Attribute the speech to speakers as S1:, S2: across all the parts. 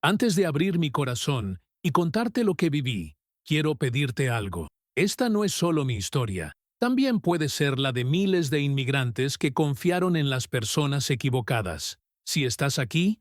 S1: Antes de abrir mi corazón y contarte lo que viví, quiero pedirte algo. Esta no es solo mi historia, también puede ser la de miles de inmigrantes que confiaron en las personas equivocadas. Si estás aquí,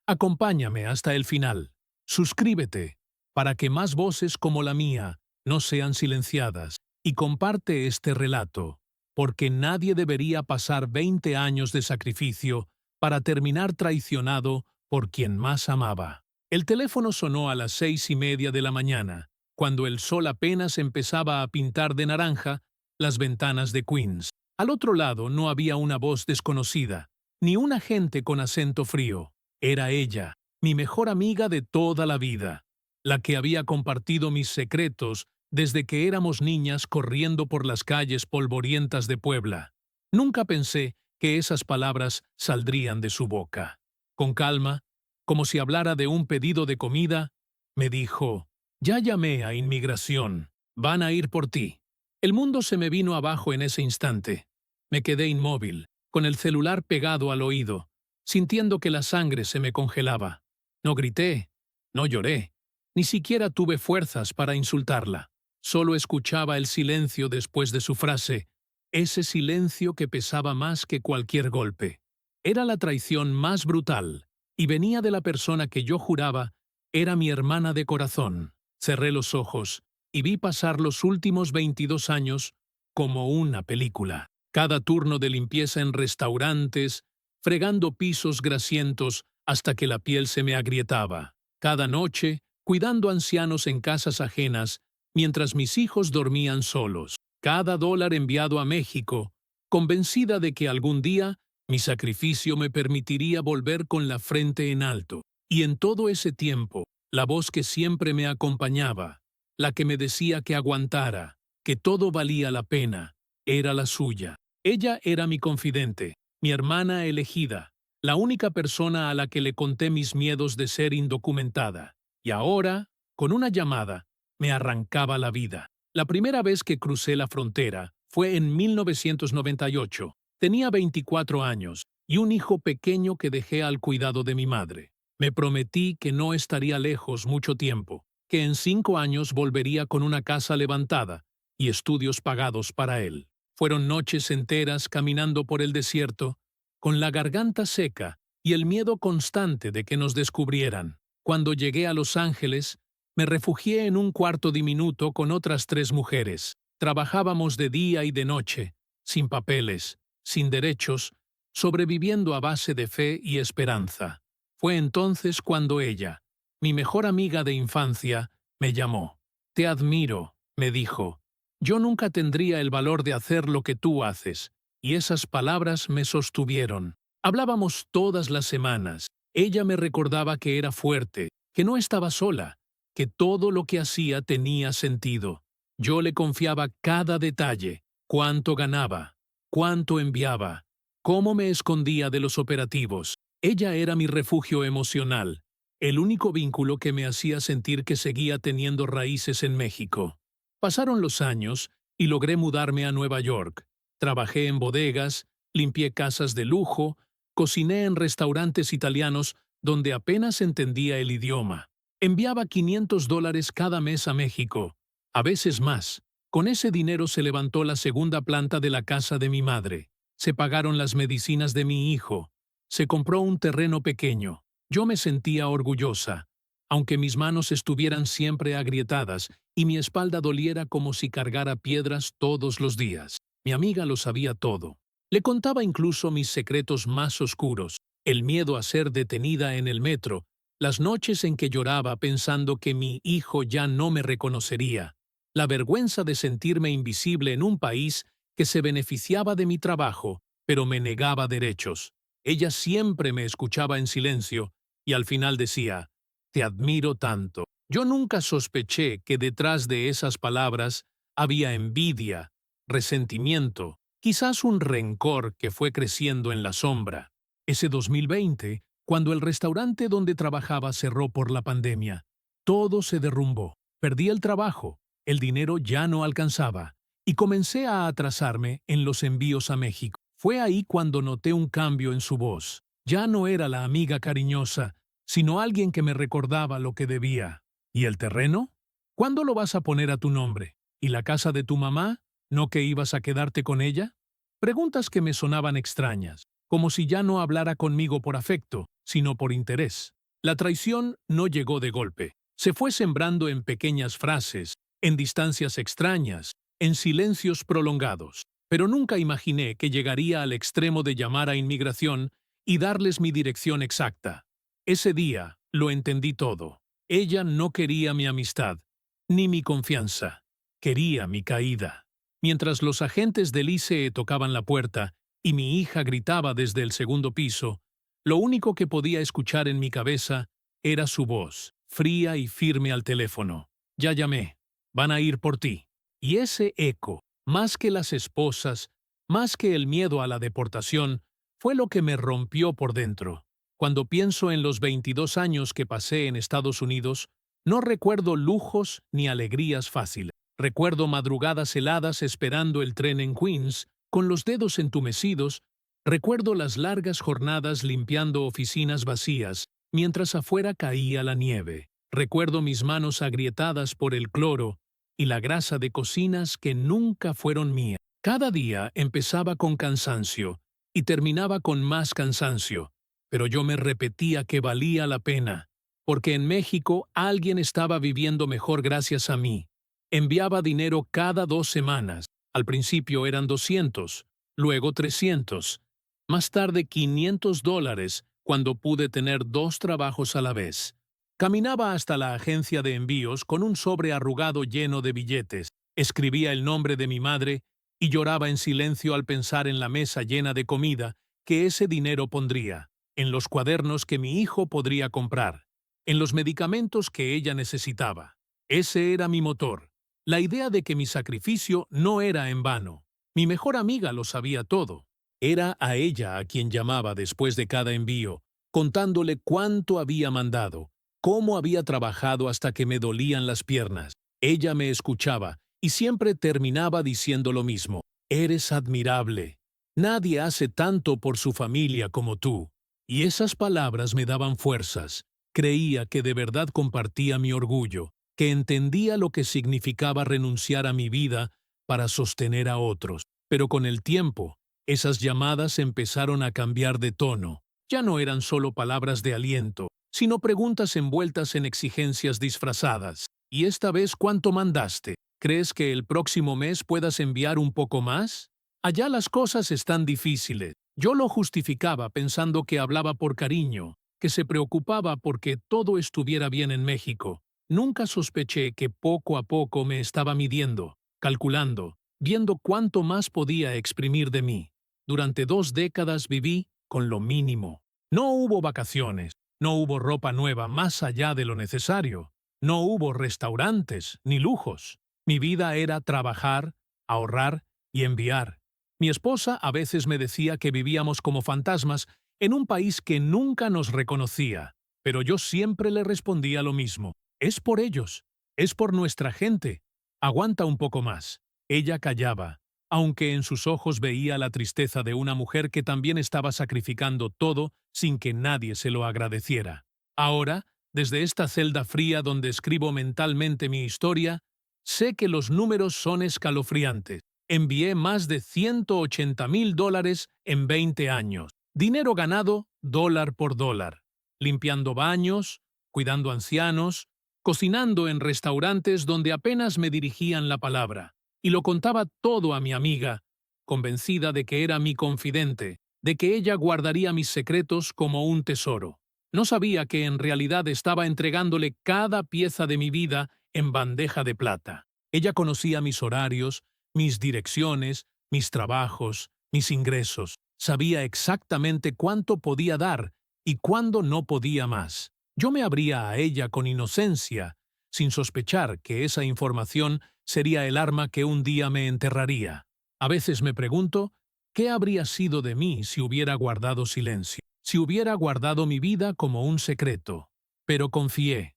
S1: acompáñame hasta el final. Suscríbete para que más voces como la mía no sean silenciadas y comparte este relato, porque nadie debería pasar 20 años de sacrificio para terminar traicionado por quien más amaba. El teléfono sonó a las 6:30 de la mañana, cuando el sol apenas empezaba a pintar de naranja las ventanas de Queens. Al otro lado no había una voz desconocida, ni un agente con acento frío. Era ella, mi mejor amiga de toda la vida, la que había compartido mis secretos desde que éramos niñas corriendo por las calles polvorientas de Puebla. Nunca pensé que esas palabras saldrían de su boca. Con calma, como si hablara de un pedido de comida, me dijo: «Ya llamé a inmigración, van a ir por ti». El mundo se me vino abajo en ese instante. Me quedé inmóvil, con el celular pegado al oído, sintiendo que la sangre se me congelaba. No grité, no lloré, ni siquiera tuve fuerzas para insultarla. Solo escuchaba el silencio después de su frase, ese silencio que pesaba más que cualquier golpe. Era la traición más brutal, y venía de la persona que yo juraba era mi hermana de corazón. Cerré los ojos y vi pasar los últimos 22 años como una película. Cada turno de limpieza en restaurantes, fregando pisos grasientos hasta que la piel se me agrietaba. Cada noche, cuidando ancianos en casas ajenas, mientras mis hijos dormían solos. Cada dólar enviado a México, convencida de que algún día mi sacrificio me permitiría volver con la frente en alto. Y en todo ese tiempo, la voz que siempre me acompañaba, la que me decía que aguantara, que todo valía la pena, era la suya. Ella era mi confidente, mi hermana elegida, la única persona a la que le conté mis miedos de ser indocumentada. Y ahora, con una llamada, me arrancaba la vida. La primera vez que crucé la frontera fue en 1998. Tenía 24 años y un hijo pequeño que dejé al cuidado de mi madre. Me prometí que no estaría lejos mucho tiempo, que en 5 años volvería con una casa levantada y estudios pagados para él. Fueron noches enteras caminando por el desierto, con la garganta seca y el miedo constante de que nos descubrieran. Cuando llegué a Los Ángeles, me refugié en un cuarto diminuto con otras 3 mujeres. Trabajábamos de día y de noche, sin papeles, sin derechos, sobreviviendo a base de fe y esperanza. Fue entonces cuando ella, mi mejor amiga de infancia, me llamó. «Te admiro», me dijo. «Yo nunca tendría el valor de hacer lo que tú haces», y esas palabras me sostuvieron. Hablábamos todas las semanas. Ella me recordaba que era fuerte, que no estaba sola, que todo lo que hacía tenía sentido. Yo le confiaba cada detalle, cuánto ganaba, cuánto enviaba, cómo me escondía de los operativos. Ella era mi refugio emocional, el único vínculo que me hacía sentir que seguía teniendo raíces en México. Pasaron los años y logré mudarme a Nueva York. Trabajé en bodegas, limpié casas de lujo, cociné en restaurantes italianos donde apenas entendía el idioma. Enviaba $500 cada mes a México, a veces más. Con ese dinero se levantó la segunda planta de la casa de mi madre. Se pagaron las medicinas de mi hijo. Se compró un terreno pequeño. Yo me sentía orgullosa, aunque mis manos estuvieran siempre agrietadas y mi espalda doliera como si cargara piedras todos los días. Mi amiga lo sabía todo. Le contaba incluso mis secretos más oscuros, el miedo a ser detenida en el metro, las noches en que lloraba pensando que mi hijo ya no me reconocería, la vergüenza de sentirme invisible en un país que se beneficiaba de mi trabajo, pero me negaba derechos. Ella siempre me escuchaba en silencio y al final decía: «Te admiro tanto». Yo nunca sospeché que detrás de esas palabras había envidia, resentimiento, quizás un rencor que fue creciendo en la sombra. Ese 2020, cuando el restaurante donde trabajaba cerró por la pandemia, todo se derrumbó. Perdí el trabajo, el dinero ya no alcanzaba, y comencé a atrasarme en los envíos a México. Fue ahí cuando noté un cambio en su voz. Ya no era la amiga cariñosa, sino alguien que me recordaba lo que debía. ¿Y el terreno? ¿Cuándo lo vas a poner a tu nombre? ¿Y la casa de tu mamá? ¿No que ibas a quedarte con ella? Preguntas que me sonaban extrañas, como si ya no hablara conmigo por afecto, sino por interés. La traición no llegó de golpe. Se fue sembrando en pequeñas frases, en distancias extrañas, en silencios prolongados. Pero nunca imaginé que llegaría al extremo de llamar a inmigración y darles mi dirección exacta. Ese día lo entendí todo. Ella no quería mi amistad, ni mi confianza. Quería mi caída. Mientras los agentes del ICE tocaban la puerta y mi hija gritaba desde el segundo piso, lo único que podía escuchar en mi cabeza era su voz, fría y firme al teléfono. Ya llamé. Van a ir por ti. Y ese eco, más que las esposas, más que el miedo a la deportación, fue lo que me rompió por dentro. Cuando pienso en los 22 años que pasé en Estados Unidos, no recuerdo lujos ni alegrías fáciles. Recuerdo madrugadas heladas esperando el tren en Queens, con los dedos entumecidos. Recuerdo las largas jornadas limpiando oficinas vacías, mientras afuera caía la nieve. Recuerdo mis manos agrietadas por el cloro y la grasa de cocinas que nunca fueron mías. Cada día empezaba con cansancio y terminaba con más cansancio, pero yo me repetía que valía la pena, porque en México alguien estaba viviendo mejor gracias a mí. Enviaba dinero cada 2 semanas. Al principio eran 200, luego 300, más tarde $500 cuando pude tener 2 trabajos a la vez. Caminaba hasta la agencia de envíos con un sobre arrugado lleno de billetes, escribía el nombre de mi madre y lloraba en silencio al pensar en la mesa llena de comida que ese dinero pondría, en los cuadernos que mi hijo podría comprar, en los medicamentos que ella necesitaba. Ese era mi motor. La idea de que mi sacrificio no era en vano. Mi mejor amiga lo sabía todo. Era a ella a quien llamaba después de cada envío, contándole cuánto había mandado, cómo había trabajado hasta que me dolían las piernas. Ella me escuchaba y siempre terminaba diciendo lo mismo. Eres admirable. Nadie hace tanto por su familia como tú. Y esas palabras me daban fuerzas. Creía que de verdad compartía mi orgullo, que entendía lo que significaba renunciar a mi vida para sostener a otros. Pero con el tiempo, esas llamadas empezaron a cambiar de tono. Ya no eran solo palabras de aliento, sino preguntas envueltas en exigencias disfrazadas. ¿Y esta vez cuánto mandaste? ¿Crees que el próximo mes puedas enviar un poco más? Allá las cosas están difíciles. Yo lo justificaba pensando que hablaba por cariño, que se preocupaba porque todo estuviera bien en México. Nunca sospeché que poco a poco me estaba midiendo, calculando, viendo cuánto más podía exprimir de mí. Durante 2 décadas viví con lo mínimo. No hubo vacaciones, no hubo ropa nueva más allá de lo necesario, no hubo restaurantes ni lujos. Mi vida era trabajar, ahorrar y enviar. Mi esposa a veces me decía que vivíamos como fantasmas en un país que nunca nos reconocía, pero yo siempre le respondía lo mismo. Es por ellos, es por nuestra gente. Aguanta un poco más. Ella callaba, aunque en sus ojos veía la tristeza de una mujer que también estaba sacrificando todo sin que nadie se lo agradeciera. Ahora, desde esta celda fría donde escribo mentalmente mi historia, sé que los números son escalofriantes. Envié más de $180,000 en 20 años. Dinero ganado dólar por dólar. Limpiando baños, cuidando ancianos, cocinando en restaurantes donde apenas me dirigían la palabra. Y lo contaba todo a mi amiga, convencida de que era mi confidente, de que ella guardaría mis secretos como un tesoro. No sabía que en realidad estaba entregándole cada pieza de mi vida en bandeja de plata. Ella conocía mis horarios, mis direcciones, mis trabajos, mis ingresos. Sabía exactamente cuánto podía dar y cuándo no podía más. Yo me abría a ella con inocencia, sin sospechar que esa información sería el arma que un día me enterraría. A veces me pregunto, ¿qué habría sido de mí si hubiera guardado silencio? Si hubiera guardado mi vida como un secreto. Pero confié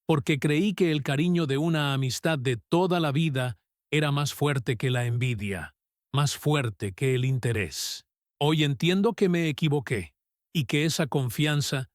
S1: porque creí que el cariño de una amistad de toda la vida era más fuerte que la envidia, más fuerte que el interés. Hoy entiendo que me equivoqué y que esa confianza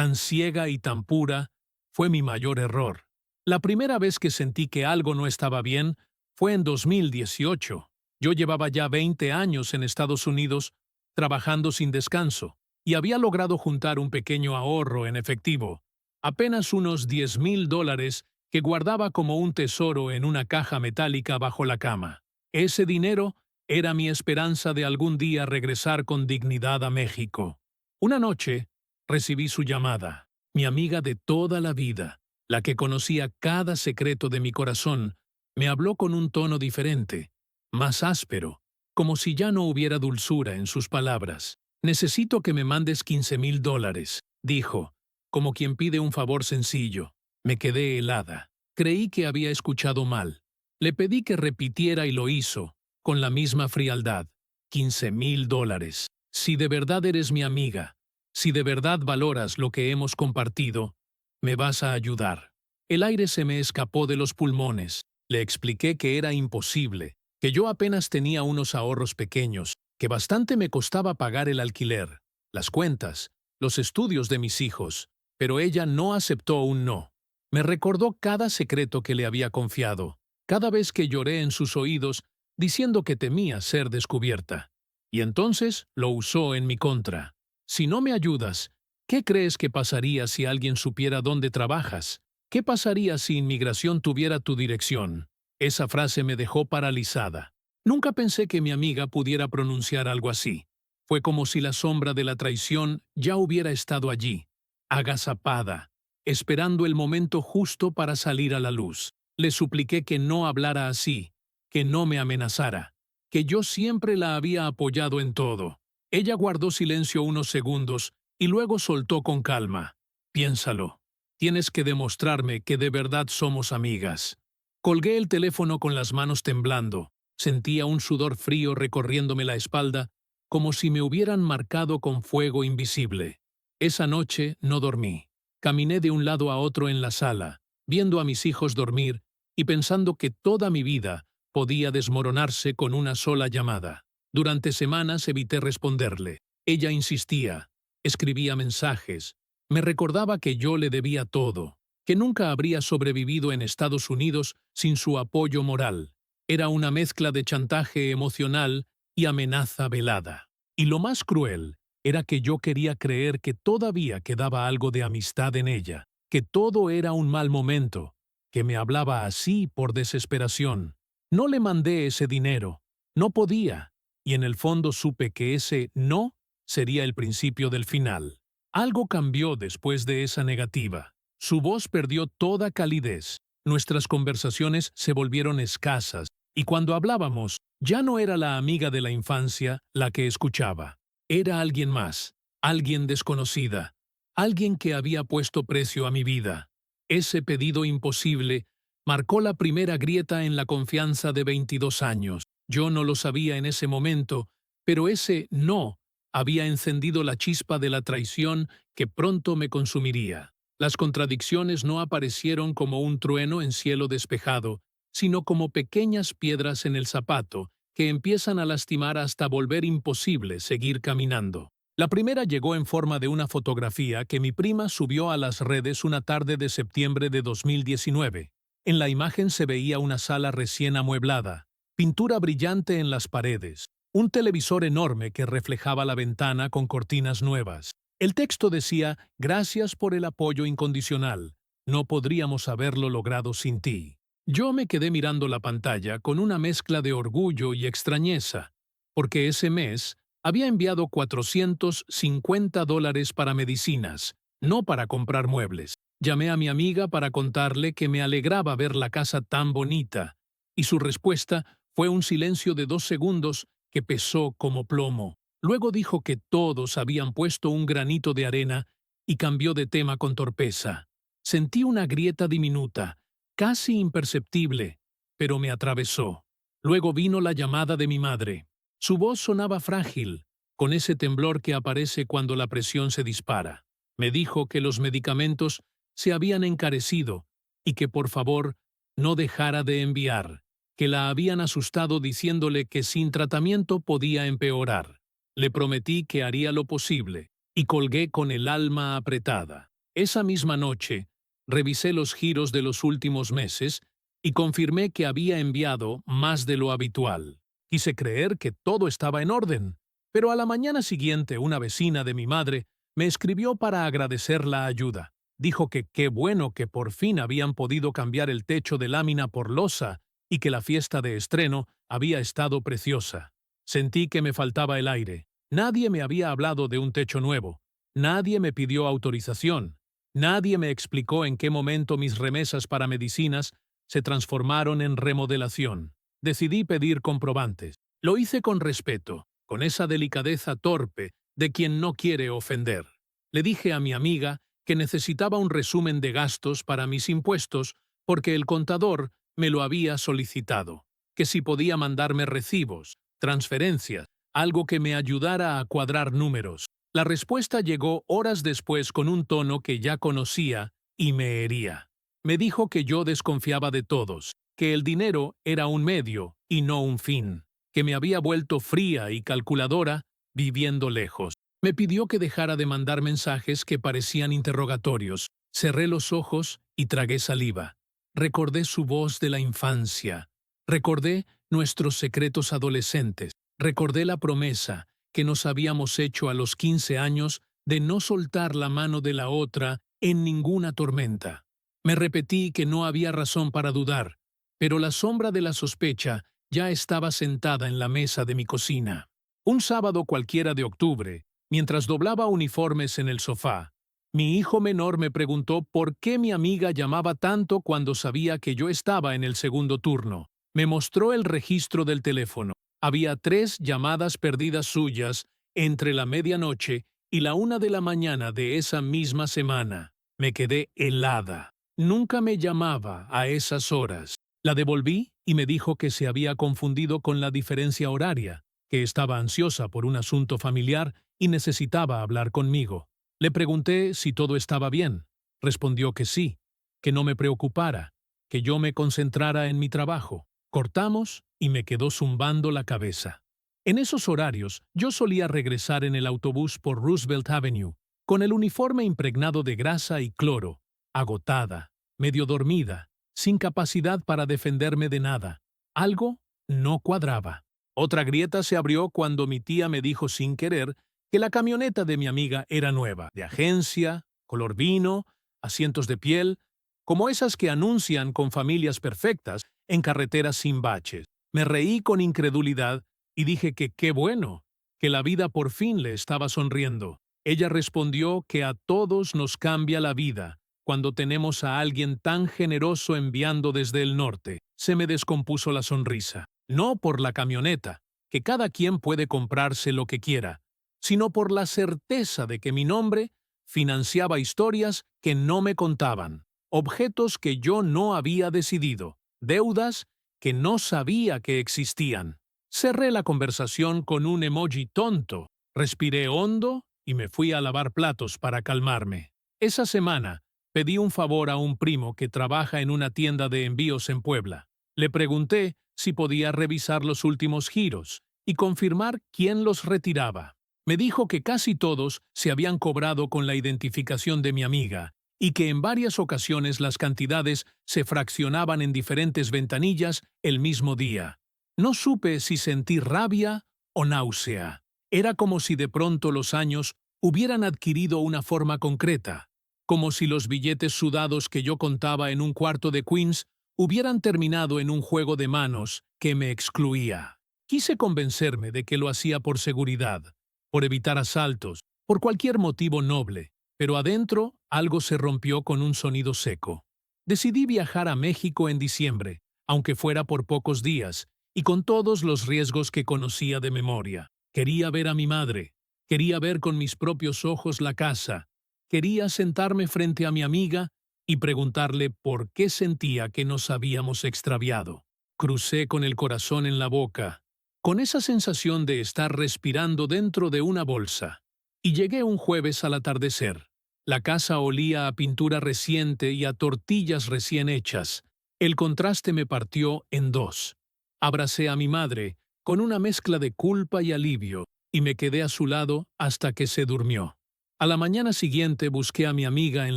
S1: tan ciega y tan pura, fue mi mayor error. La primera vez que sentí que algo no estaba bien fue en 2018. Yo llevaba ya 20 años en Estados Unidos trabajando sin descanso y había logrado juntar un pequeño ahorro en efectivo, apenas unos $10,000 que guardaba como un tesoro en una caja metálica bajo la cama. Ese dinero era mi esperanza de algún día regresar con dignidad a México. Una noche recibí su llamada. Mi amiga de toda la vida, la que conocía cada secreto de mi corazón, me habló con un tono diferente, más áspero, como si ya no hubiera dulzura en sus palabras. «Necesito que me mandes $15,000», dijo, como quien pide un favor sencillo. Me quedé helada. Creí que había escuchado mal. Le pedí que repitiera y lo hizo, con la misma frialdad. $15,000. Si de verdad eres mi amiga, si de verdad valoras lo que hemos compartido, me vas a ayudar. El aire se me escapó de los pulmones. Le expliqué que era imposible, que yo apenas tenía unos ahorros pequeños, que bastante me costaba pagar el alquiler, las cuentas, los estudios de mis hijos, pero ella no aceptó un no. Me recordó cada secreto que le había confiado, cada vez que lloré en sus oídos diciendo que temía ser descubierta. Y entonces lo usó en mi contra. Si no me ayudas, ¿qué crees que pasaría si alguien supiera dónde trabajas? ¿Qué pasaría si Inmigración tuviera tu dirección? Esa frase me dejó paralizada. Nunca pensé que mi amiga pudiera pronunciar algo así. Fue como si la sombra de la traición ya hubiera estado allí, agazapada, esperando el momento justo para salir a la luz. Le supliqué que no hablara así, que no me amenazara, que yo siempre la había apoyado en todo. Ella guardó silencio unos segundos y luego soltó con calma. «Piénsalo. Tienes que demostrarme que de verdad somos amigas». Colgué el teléfono con las manos temblando. Sentía un sudor frío recorriéndome la espalda, como si me hubieran marcado con fuego invisible. Esa noche no dormí. Caminé de un lado a otro en la sala, viendo a mis hijos dormir y pensando que toda mi vida podía desmoronarse con una sola llamada. Durante semanas evité responderle. Ella insistía, escribía mensajes, me recordaba que yo le debía todo, que nunca habría sobrevivido en Estados Unidos sin su apoyo moral. Era una mezcla de chantaje emocional y amenaza velada. Y lo más cruel era que yo quería creer que todavía quedaba algo de amistad en ella, que todo era un mal momento, que me hablaba así por desesperación. No le mandé ese dinero, no podía, y en el fondo supe que ese no sería el principio del final. Algo cambió después de esa negativa. Su voz perdió toda calidez, nuestras conversaciones se volvieron escasas, y cuando hablábamos, ya no era la amiga de la infancia la que escuchaba. Era alguien más, alguien desconocida, alguien que había puesto precio a mi vida. Ese pedido imposible marcó la primera grieta en la confianza de 22 años. Yo no lo sabía en ese momento, pero ese no había encendido la chispa de la traición que pronto me consumiría. Las contradicciones no aparecieron como un trueno en cielo despejado, sino como pequeñas piedras en el zapato que empiezan a lastimar hasta volver imposible seguir caminando. La primera llegó en forma de una fotografía que mi prima subió a las redes una tarde de septiembre de 2019. En la imagen se veía una sala recién amueblada, pintura brillante en las paredes, un televisor enorme que reflejaba la ventana con cortinas nuevas. El texto decía: «Gracias por el apoyo incondicional. No podríamos haberlo logrado sin ti». Yo me quedé mirando la pantalla con una mezcla de orgullo y extrañeza, porque ese mes había enviado $450 para medicinas, no para comprar muebles. Llamé a mi amiga para contarle que me alegraba ver la casa tan bonita, y su respuesta fue un silencio de 2 segundos que pesó como plomo. Luego dijo que todos habían puesto un granito de arena y cambió de tema con torpeza. Sentí una grieta diminuta, casi imperceptible, pero me atravesó. Luego vino la llamada de mi madre. Su voz sonaba frágil, con ese temblor que aparece cuando la presión se dispara. Me dijo que los medicamentos se habían encarecido y que por favor no dejara de enviar, que la habían asustado diciéndole que sin tratamiento podía empeorar. Le prometí que haría lo posible y colgué con el alma apretada. Esa misma noche, revisé los giros de los últimos meses y confirmé que había enviado más de lo habitual. Quise creer que todo estaba en orden, pero a la mañana siguiente una vecina de mi madre me escribió para agradecer la ayuda. Dijo que qué bueno que por fin habían podido cambiar el techo de lámina por losa y que la fiesta de estreno había estado preciosa. Sentí que me faltaba el aire. Nadie me había hablado de un techo nuevo. Nadie me pidió autorización. Nadie me explicó en qué momento mis remesas para medicinas se transformaron en remodelación. Decidí pedir comprobantes. Lo hice con respeto, con esa delicadeza torpe de quien no quiere ofender. Le dije a mi amiga que necesitaba un resumen de gastos para mis impuestos porque el contador me lo había solicitado, que si podía mandarme recibos, transferencias, algo que me ayudara a cuadrar números. La respuesta llegó horas después con un tono que ya conocía y me hería. Me dijo que yo desconfiaba de todos, que el dinero era un medio y no un fin, que me había vuelto fría y calculadora viviendo lejos. Me pidió que dejara de mandar mensajes que parecían interrogatorios. Cerré los ojos y tragué saliva. Recordé su voz de la infancia. Recordé nuestros secretos adolescentes. Recordé la promesa que nos habíamos hecho a los 15 años de no soltar la mano de la otra en ninguna tormenta. Me repetí que no había razón para dudar, pero la sombra de la sospecha ya estaba sentada en la mesa de mi cocina. Un sábado cualquiera de octubre, mientras doblaba uniformes en el sofá, mi hijo menor me preguntó por qué mi amiga llamaba tanto cuando sabía que yo estaba en el segundo turno. Me mostró el registro del teléfono. Había 3 llamadas perdidas suyas entre la medianoche y la 1 de la mañana de esa misma semana. Me quedé helada. Nunca me llamaba a esas horas. La devolví y me dijo que se había confundido con la diferencia horaria, que estaba ansiosa por un asunto familiar y necesitaba hablar conmigo. Le pregunté si todo estaba bien. Respondió que sí, que no me preocupara, que yo me concentrara en mi trabajo. Cortamos y me quedó zumbando la cabeza. En esos horarios, yo solía regresar en el autobús por Roosevelt Avenue, con el uniforme impregnado de grasa y cloro, agotada, medio dormida, sin capacidad para defenderme de nada. Algo no cuadraba. Otra grieta se abrió cuando mi tía me dijo sin querer que la camioneta de mi amiga era nueva, de agencia, color vino, asientos de piel, como esas que anuncian con familias perfectas en carreteras sin baches. Me reí con incredulidad y dije que qué bueno, que la vida por fin le estaba sonriendo. Ella respondió que a todos nos cambia la vida cuando tenemos a alguien tan generoso enviando desde el norte. Se me descompuso la sonrisa. No por la camioneta, que cada quien puede comprarse lo que quiera, sino por la certeza de que mi nombre financiaba historias que no me contaban, objetos que yo no había decidido, deudas que no sabía que existían. Cerré la conversación con un emoji tonto, respiré hondo y me fui a lavar platos para calmarme. Esa semana pedí un favor a un primo que trabaja en una tienda de envíos en Puebla. Le pregunté si podía revisar los últimos giros y confirmar quién los retiraba. Me dijo que casi todos se habían cobrado con la identificación de mi amiga y que en varias ocasiones las cantidades se fraccionaban en diferentes ventanillas el mismo día. No supe si sentí rabia o náusea. Era como si de pronto los años hubieran adquirido una forma concreta, como si los billetes sudados que yo contaba en un cuarto de Queens hubieran terminado en un juego de manos que me excluía. Quise convencerme de que lo hacía por seguridad, por evitar asaltos, por cualquier motivo noble, pero adentro algo se rompió con un sonido seco. Decidí viajar a México en diciembre, aunque fuera por pocos días, y con todos los riesgos que conocía de memoria. Quería ver a mi madre, quería ver con mis propios ojos la casa, quería sentarme frente a mi amiga y preguntarle por qué sentía que nos habíamos extraviado. Crucé con el corazón en la boca, con esa sensación de estar respirando dentro de una bolsa, y llegué un jueves al atardecer. La casa olía a pintura reciente y a tortillas recién hechas. El contraste me partió en dos. Abracé a mi madre, con una mezcla de culpa y alivio, y me quedé a su lado hasta que se durmió. A la mañana siguiente busqué a mi amiga en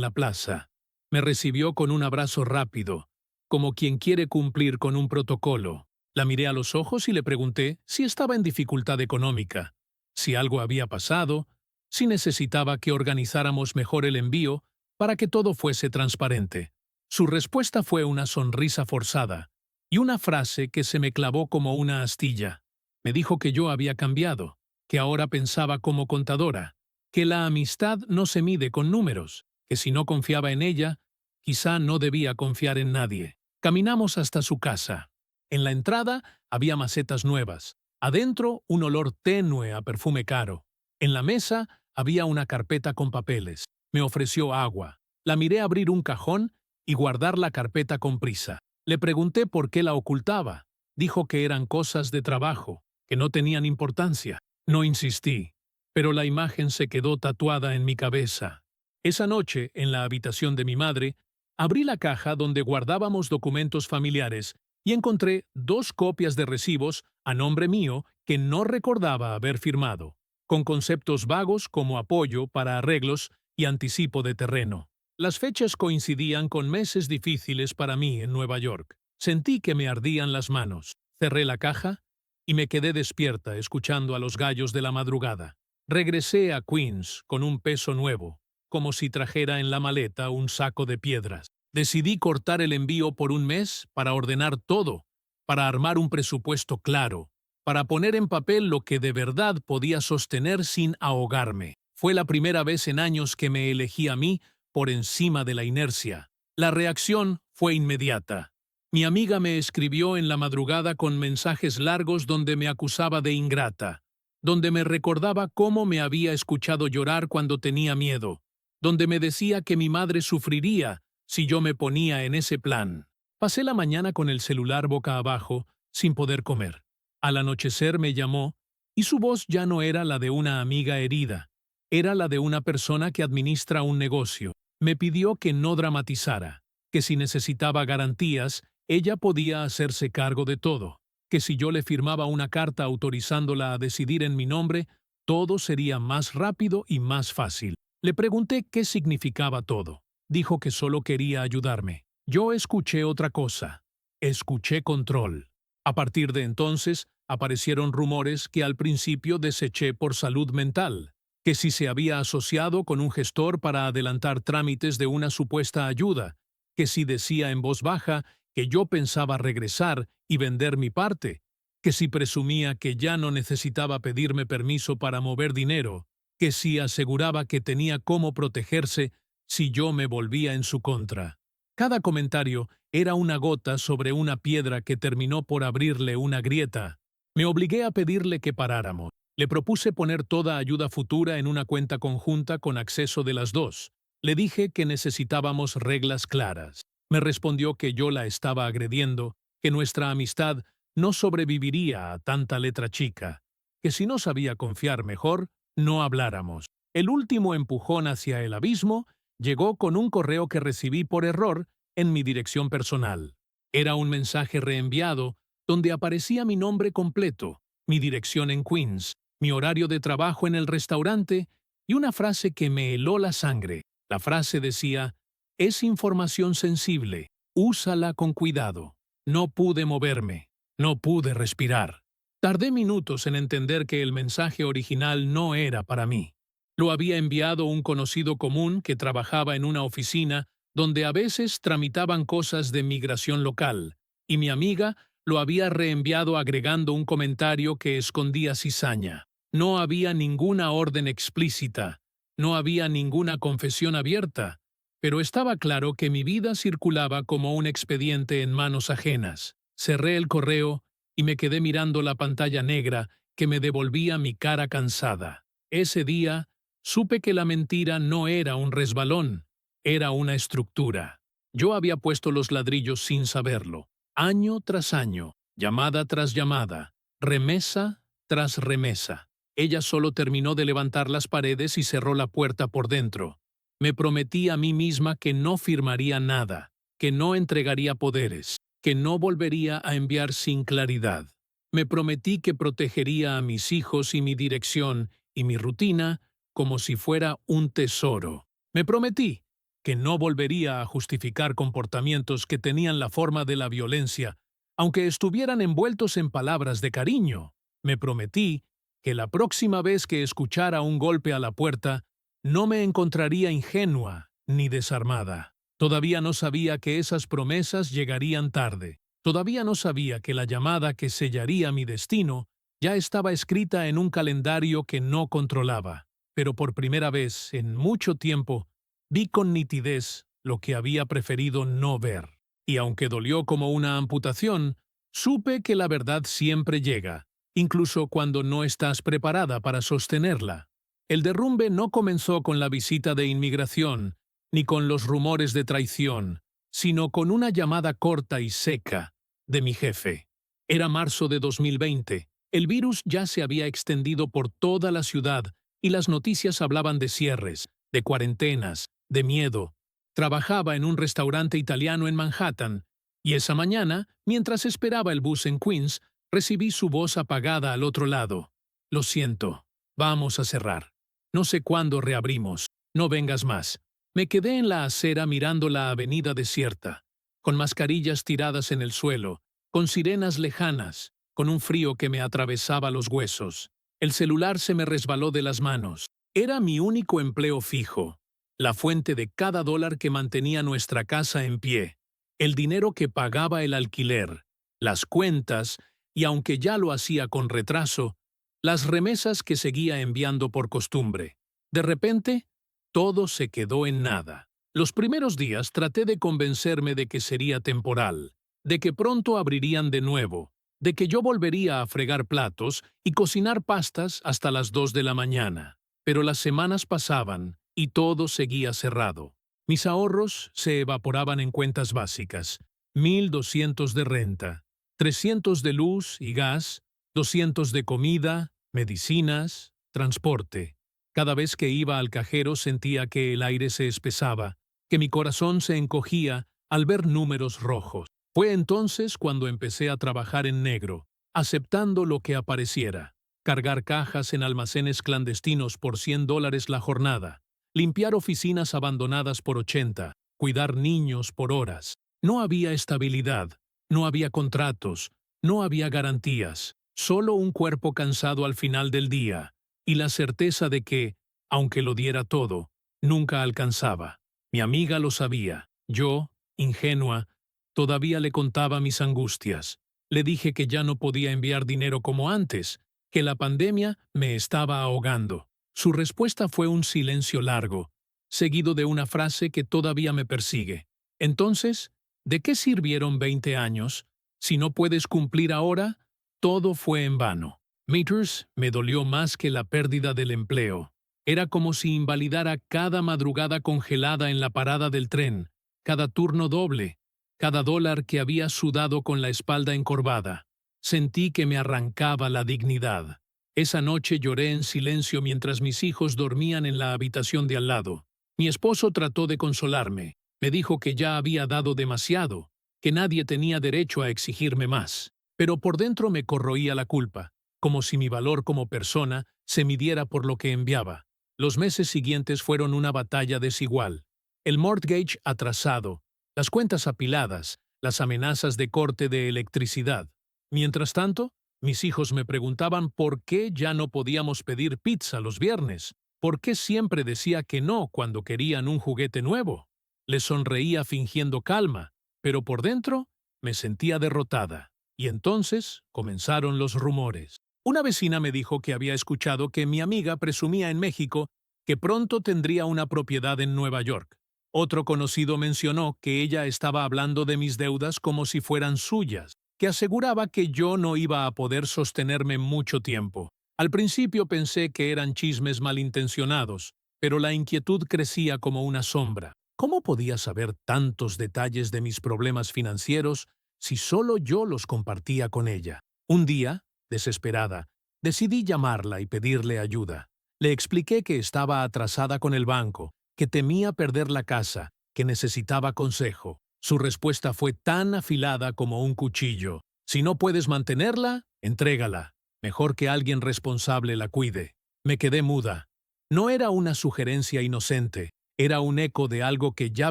S1: la plaza. Me recibió con un abrazo rápido, como quien quiere cumplir con un protocolo. La miré a los ojos y le pregunté si estaba en dificultad económica, si algo había pasado, si necesitaba que organizáramos mejor el envío para que todo fuese transparente. Su respuesta fue una sonrisa forzada y una frase que se me clavó como una astilla. Me dijo que yo había cambiado, que ahora pensaba como contadora, que la amistad no se mide con números, que si no confiaba en ella, quizá no debía confiar en nadie. Caminamos hasta su casa. En la entrada había macetas nuevas. Adentro, un olor tenue a perfume caro. En la mesa había una carpeta con papeles. Me ofreció agua. La miré abrir un cajón y guardar la carpeta con prisa. Le pregunté por qué la ocultaba. Dijo que eran cosas de trabajo, que no tenían importancia. No insistí, pero la imagen se quedó tatuada en mi cabeza. Esa noche, en la habitación de mi madre, abrí la caja donde guardábamos documentos familiares y encontré 2 copias de recibos a nombre mío que no recordaba haber firmado, con conceptos vagos como apoyo para arreglos y anticipo de terreno. Las fechas coincidían con meses difíciles para mí en Nueva York. Sentí que me ardían las manos. Cerré la caja y me quedé despierta escuchando a los gallos de la madrugada. Regresé a Queens con un peso nuevo, como si trajera en la maleta un saco de piedras. Decidí cortar el envío por un mes para ordenar todo, para armar un presupuesto claro, para poner en papel lo que de verdad podía sostener sin ahogarme. Fue la primera vez en años que me elegí a mí por encima de la inercia. La reacción fue inmediata. Mi amiga me escribió en la madrugada con mensajes largos donde me acusaba de ingrata, donde me recordaba cómo me había escuchado llorar cuando tenía miedo, donde me decía que mi madre sufriría si yo me ponía en ese plan. Pasé la mañana con el celular boca abajo, sin poder comer. Al anochecer me llamó, y su voz ya no era la de una amiga herida, era la de una persona que administra un negocio. Me pidió que no dramatizara, que si necesitaba garantías, ella podía hacerse cargo de todo, que si yo le firmaba una carta autorizándola a decidir en mi nombre, todo sería más rápido y más fácil. Le pregunté qué significaba todo. Dijo que solo quería ayudarme. Yo escuché otra cosa. Escuché control. A partir de entonces, aparecieron rumores que al principio deseché por salud mental, que si se había asociado con un gestor para adelantar trámites de una supuesta ayuda, que si decía en voz baja que yo pensaba regresar y vender mi parte, que si presumía que ya no necesitaba pedirme permiso para mover dinero, que si aseguraba que tenía cómo protegerse si yo me volvía en su contra. Cada comentario era una gota sobre una piedra que terminó por abrirle una grieta. Me obligué a pedirle que paráramos. Le propuse poner toda ayuda futura en una cuenta conjunta con acceso de las dos. Le dije que necesitábamos reglas claras. Me respondió que yo la estaba agrediendo, que nuestra amistad no sobreviviría a tanta letra chica, que si no sabía confiar mejor, no habláramos. El último empujón hacia el abismo llegó con un correo que recibí por error en mi dirección personal. Era un mensaje reenviado donde aparecía mi nombre completo, mi dirección en Queens, mi horario de trabajo en el restaurante y una frase que me heló la sangre. La frase decía: «Es información sensible, úsala con cuidado». No pude moverme, no pude respirar. Tardé minutos en entender que el mensaje original no era para mí. Lo había enviado un conocido común que trabajaba en una oficina donde a veces tramitaban cosas de migración local, y mi amiga lo había reenviado agregando un comentario que escondía cizaña. No había ninguna orden explícita, no había ninguna confesión abierta, pero estaba claro que mi vida circulaba como un expediente en manos ajenas. Cerré el correo y me quedé mirando la pantalla negra que me devolvía mi cara cansada. Ese día supe que la mentira no era un resbalón, era una estructura. Yo había puesto los ladrillos sin saberlo, año tras año, llamada tras llamada, remesa tras remesa. Ella solo terminó de levantar las paredes y cerró la puerta por dentro. Me prometí a mí misma que no firmaría nada, que no entregaría poderes, que no volvería a enviar sin claridad. Me prometí que protegería a mis hijos y mi dirección y mi rutina, como si fuera un tesoro. Me prometí que no volvería a justificar comportamientos que tenían la forma de la violencia, aunque estuvieran envueltos en palabras de cariño. Me prometí que la próxima vez que escuchara un golpe a la puerta, no me encontraría ingenua ni desarmada. Todavía no sabía que esas promesas llegarían tarde. Todavía no sabía que la llamada que sellaría mi destino ya estaba escrita en un calendario que no controlaba. Pero por primera vez en mucho tiempo, vi con nitidez lo que había preferido no ver. Y aunque dolió como una amputación, supe que la verdad siempre llega, incluso cuando no estás preparada para sostenerla. El derrumbe no comenzó con la visita de inmigración, ni con los rumores de traición, sino con una llamada corta y seca de mi jefe. Era marzo de 2020. El virus ya se había extendido por toda la ciudad y las noticias hablaban de cierres, de cuarentenas, de miedo. Trabajaba en un restaurante italiano en Manhattan, y esa mañana, mientras esperaba el bus en Queens, recibí su voz apagada al otro lado. Lo siento, vamos a cerrar. No sé cuándo reabrimos. No vengas más. Me quedé en la acera mirando la avenida desierta, con mascarillas tiradas en el suelo, con sirenas lejanas, con un frío que me atravesaba los huesos. El celular se me resbaló de las manos. Era mi único empleo fijo, la fuente de cada dólar que mantenía nuestra casa en pie, el dinero que pagaba el alquiler, las cuentas, y aunque ya lo hacía con retraso, las remesas que seguía enviando por costumbre. De repente, todo se quedó en nada. Los primeros días traté de convencerme de que sería temporal, de que pronto abrirían de nuevo, de que yo volvería a fregar platos y cocinar pastas hasta las 2 de la mañana. Pero las semanas pasaban y todo seguía cerrado. Mis ahorros se evaporaban en cuentas básicas: 1.200 de renta, 300 de luz y gas, 200 de comida, medicinas, transporte. Cada vez que iba al cajero sentía que el aire se espesaba, que mi corazón se encogía al ver números rojos. Fue entonces cuando empecé a trabajar en negro, aceptando lo que apareciera: cargar cajas en almacenes clandestinos por $100 la jornada, limpiar oficinas abandonadas por 80, cuidar niños por horas. No había estabilidad, no había contratos, no había garantías, solo un cuerpo cansado al final del día, y la certeza de que, aunque lo diera todo, nunca alcanzaba. Mi amiga lo sabía. Yo, ingenua, todavía le contaba mis angustias. Le dije que ya no podía enviar dinero como antes, que la pandemia me estaba ahogando. Su respuesta fue un silencio largo, seguido de una frase que todavía me persigue. Entonces, ¿de qué sirvieron 20 años? Si no puedes cumplir ahora, todo fue en vano. Meters me dolió más que la pérdida del empleo. Era como si invalidara cada madrugada congelada en la parada del tren, cada turno doble, cada dólar que había sudado con la espalda encorvada. Sentí que me arrancaba la dignidad. Esa noche lloré en silencio mientras mis hijos dormían en la habitación de al lado. Mi esposo trató de consolarme. Me dijo que ya había dado demasiado, que nadie tenía derecho a exigirme más. Pero por dentro me corroía la culpa, como si mi valor como persona se midiera por lo que enviaba. Los meses siguientes fueron una batalla desigual. El mortgage atrasado, las cuentas apiladas, las amenazas de corte de electricidad. Mientras tanto, mis hijos me preguntaban por qué ya no podíamos pedir pizza los viernes, por qué siempre decía que no cuando querían un juguete nuevo. Les sonreía fingiendo calma, pero por dentro me sentía derrotada. Y entonces comenzaron los rumores. Una vecina me dijo que había escuchado que mi amiga presumía en México que pronto tendría una propiedad en Nueva York. Otro conocido mencionó que ella estaba hablando de mis deudas como si fueran suyas, que aseguraba que yo no iba a poder sostenerme mucho tiempo. Al principio pensé que eran chismes malintencionados, pero la inquietud crecía como una sombra. ¿Cómo podía saber tantos detalles de mis problemas financieros si solo yo los compartía con ella? Un día, desesperada, decidí llamarla y pedirle ayuda. Le expliqué que estaba atrasada con el banco, que temía perder la casa, que necesitaba consejo. Su respuesta fue tan afilada como un cuchillo. Si no puedes mantenerla, entrégala. Mejor que alguien responsable la cuide. Me quedé muda. No era una sugerencia inocente, era un eco de algo que ya